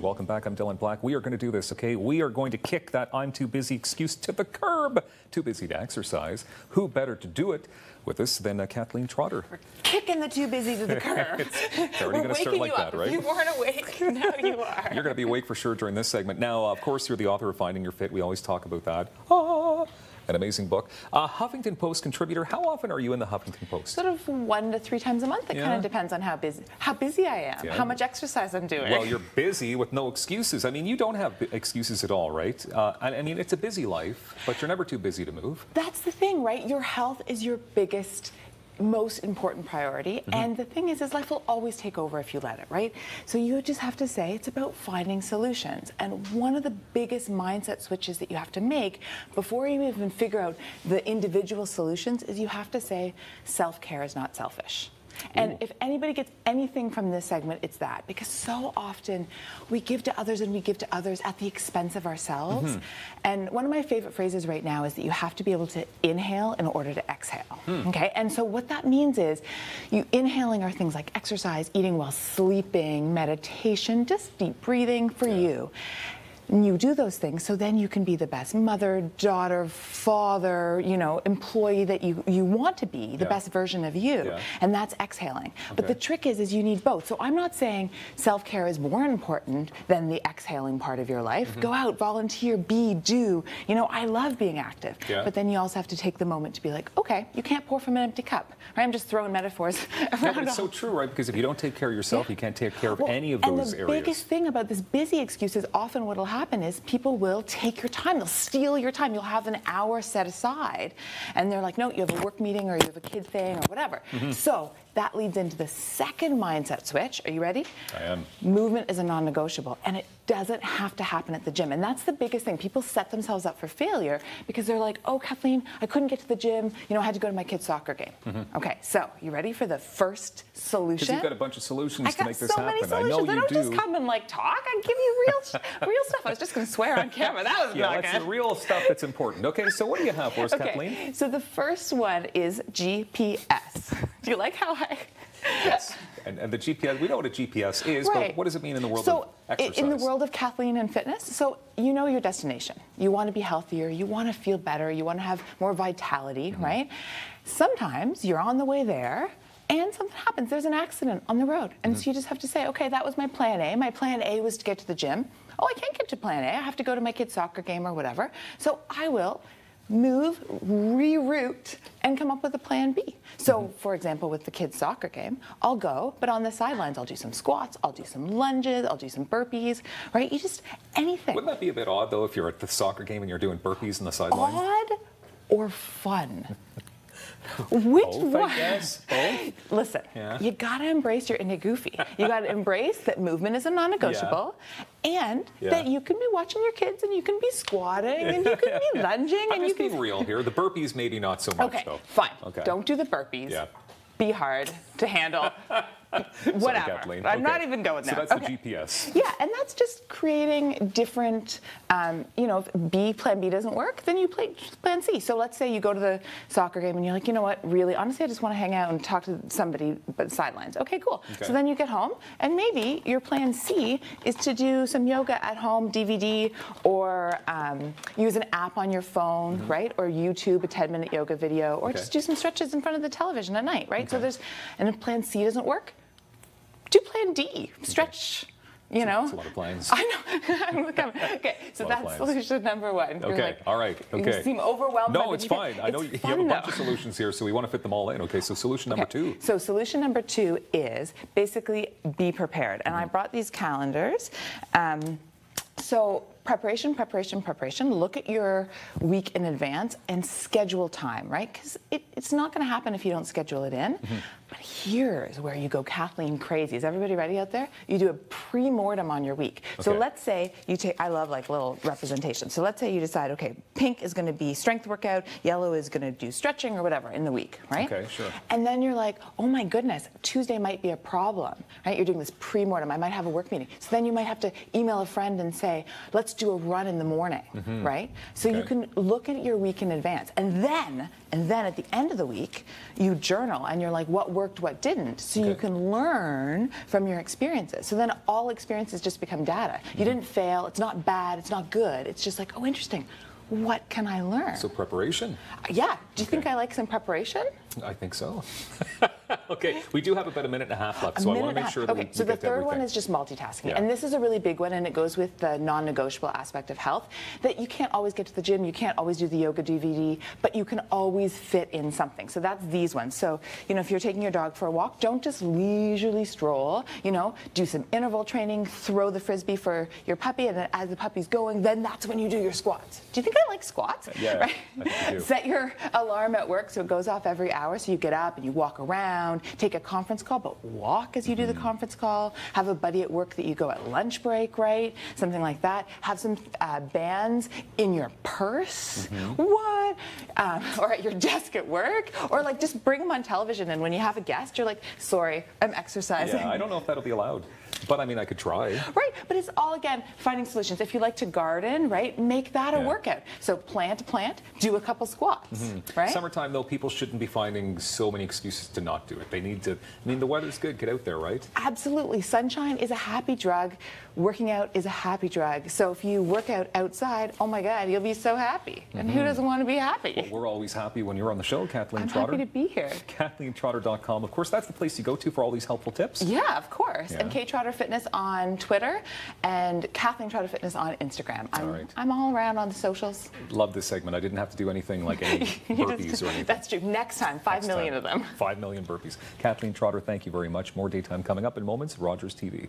And welcome back. I'm Dylan Black. We are going to do this, okay? We are going to kick that I'm too busy excuse to the curb. Too busy to exercise. Who better to do it with us than Kathleen Trotter? We're kicking the too busy to the curb. It's already going to start like that, right? You weren't awake. Now you are. You're going to be awake for sure during this segment. Now, of course, you're the author of Finding Your Fit. We always talk about that. An amazing book. Huffington Post contributor. How often are you in the Huffington Post? Sort of 1 to 3 times a month. It kind of depends on how busy I am, how much exercise I'm doing. Well, you're busy with no excuses. I mean, you don't have excuses at all, right? I mean, it's a busy life, but you're never too busy to move. That's the thing, right? Your health is your biggest, most important priority, and the thing is life will always take over if you let it, right? So you just have to say it's about finding solutions, and one of the biggest mindset switches that you have to make before you even figure out the individual solutions is you have to say self-care is not selfish. And if anybody gets anything from this segment, it's that. Because so often we give to others and we give to others at the expense of ourselves. And one of my favorite phrases right now is that you have to be able to inhale in order to exhale. Okay? And so what that means is you inhaling are things like exercise, eating while sleeping, meditation, just deep breathing for you. And you do those things so then you can be the best mother, daughter, father, you know, employee that you want to be, the best version of you. And that's exhaling. But the trick is you need both. So I'm not saying self-care is more important than the exhaling part of your life. Go out, volunteer, be, do. You know, I love being active. But then you also have to take the moment to be like, okay, you can't pour from an empty cup. Right? I'm just throwing metaphors around. It's so true, right? Because if you don't take care of yourself, you can't take care of any of those areas. And the biggest thing about this busy excuse is often what will happen is people will take your time. They'll steal your time. You'll have an hour set aside, and they're like, no, you have a work meeting or you have a kid thing or whatever. So that leads into the second mindset switch. Are you ready? I am. Movement is a non-negotiable, and it doesn't have to happen at the gym. And that's the biggest thing. People set themselves up for failure because they're like, oh, Kathleen, I couldn't get to the gym. You know, I had to go to my kid's soccer game. Okay, so you ready for the first solution? Because you've got a bunch of solutions to make this happen. I got so many solutions. I don't just come and like talk. I give you real stuff. I was just going to swear on camera. That was not good. That's the real stuff that's important. Okay, so what do you have for us, Kathleen? So the first one is GPS. Do you like how I... Yes, and the GPS, we know what a GPS is, but what does it mean in the world of exercise? In the world of Kathleen and fitness, so you know your destination. You want to be healthier, you want to feel better, you want to have more vitality, right? Sometimes you're on the way there, and something happens. There's an accident on the road. And so you just have to say, okay, that was my plan A. My plan A was to get to the gym. Oh, I can't get to plan A. I have to go to my kid's soccer game or whatever. So I will move, reroute, and come up with a plan B. So, for example, with the kids' soccer game, I'll go, but on the sidelines, I'll do some squats, I'll do some lunges, I'll do some burpees, right? You just, anything. Wouldn't that be a bit odd, though, if you're at the soccer game and you're doing burpees on the sideline? Odd or fun? Which one? I guess. Both? Listen, you gotta embrace your inner goofy. You gotta embrace that movement is a non-negotiable, and that you can be watching your kids, and you can be squatting, and you can be lunging, and you can be real here. The burpees, maybe not so much, though. Fine. Don't do the burpees. Be hard to handle. Whatever. Sorry, I'm not even going there. So that's the GPS. Yeah, and that's just creating different, you know, if plan B doesn't work, then you play plan C. So let's say you go to the soccer game and you're like, you know what, really, honestly, I just want to hang out and talk to somebody but the sidelines. Okay, cool. So then you get home, and maybe your plan C is to do some yoga at home, DVD, or use an app on your phone, right? Or YouTube, a 10-minute yoga video, or just do some stretches in front of the television at night, right? So there's, and if plan C doesn't work, do plan D, stretch, you know. That's a lot of plans. I know. Okay, so that's solution number one. Okay, like, all right. Okay. You seem overwhelmed. No, it's fine. I know you have a bunch of solutions here, so we want to fit them all in. Okay, so solution number 2. So solution number 2 is basically be prepared. And I brought these calendars. So preparation, preparation, preparation. Look at your week in advance and schedule time, right? Because it's not going to happen if you don't schedule it in. But here's where you go Kathleen crazy. Is everybody ready out there? You do a pre-mortem on your week. So let's say you take, I love like little representations. So let's say you decide, okay, pink is going to be strength workout, yellow is going to do stretching or whatever in the week, right? Okay, sure. And then you're like, oh my goodness, Tuesday might be a problem, right? You're doing this pre-mortem. I might have a work meeting. So then you might have to email a friend and say, let's let's do a run in the morning, right? So you can look at your week in advance, and then at the end of the week, you journal, and you're like, what worked, what didn't, so you can learn from your experiences. So then all experiences just become data. You didn't fail. It's not bad. It's not good. It's just like, oh, interesting. What can I learn? So preparation. Yeah. Do you think I like some preparation? I think so. Okay, we do have about a minute and a half left, so I want to make sure that we so the get to third one everything. is just multitasking. Yeah. And this is a really big one, and it goes with the non-negotiable aspect of health, that you can't always get to the gym, you can't always do the yoga DVD, but you can always fit in something. So that's these ones. So, you know, if you're taking your dog for a walk, don't just leisurely stroll, you know, do some interval training, throw the Frisbee for your puppy, and then as the puppy's going, then that's when you do your squats. Do you think I like squats? Yeah, right? I think you do. Set your alarm at work so it goes off every hour, so you get up and you walk around, take a conference call, but walk as you do the conference call. Have a buddy at work that you go at lunch break, right? Something like that. Have some bands in your purse. What? Or at your desk at work. Or like just bring them on television, and when you have a guest, you're like, sorry, I'm exercising. Yeah, I don't know if that'll be allowed. But I mean, I could try. Right, but it's all, again, finding solutions. If you like to garden, right, make that a workout. So plant a plant, do a couple squats, right? Summertime, though, people shouldn't be finding so many excuses to not do it. They need to, I mean, the weather's good, get out there, right? Absolutely. Sunshine is a happy drug. Working out is a happy drug. So if you work out outside, oh my God, you'll be so happy. And who doesn't want to be happy? Well, we're always happy when you're on the show, Kathleen Trotter. I'm happy to be here. KathleenTrotter.com. Of course, that's the place you go to for all these helpful tips. Yeah, of course. Yeah. And K Trotter Fitness on Twitter and Kathleen Trotter Fitness on Instagram. I'm all around on the socials. Love this segment. I didn't have to do anything like any burpees or anything. That's true. Next time, 5 million of them. 5 million burpees. Kathleen Trotter, thank you very much. More daytime coming up in moments. Rogers TV.